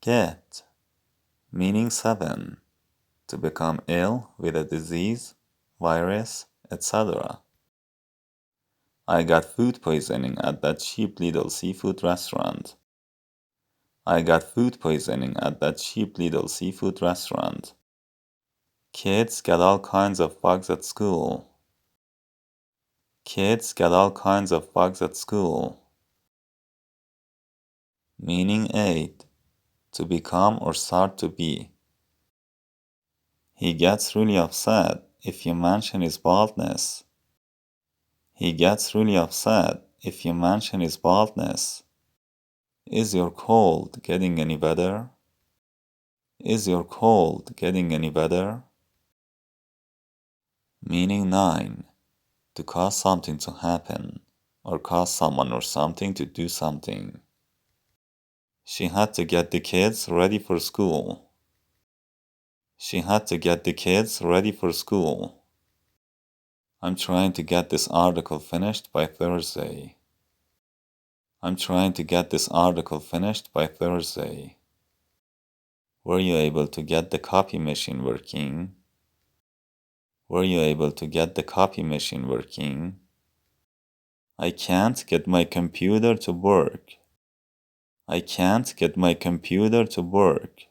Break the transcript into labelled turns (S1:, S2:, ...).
S1: Get, meaning 7, to become ill with a disease, virus, etc. I got food poisoning at that cheap little seafood restaurant. I got food poisoning at that cheap little seafood restaurant. Kids get all kinds of bugs at school. Kids get all kinds of bugs at school. Meaning 8, to become or start to be. He gets really upset if you mention his baldness. He gets really upset if you mention his baldness. Is your cold getting any better? Is your cold getting any better? Meaning 9, to cause something to happen, or cause someone or something to do something. She had to get the kids ready for school. She had to get the kids ready for school. I'm trying to get this article finished by Thursday. I'm trying to get this article finished by Thursday. Were you able to get the copy machine working? Were you able to get the copy machine working? I can't get my computer to work. I can't get my computer to work.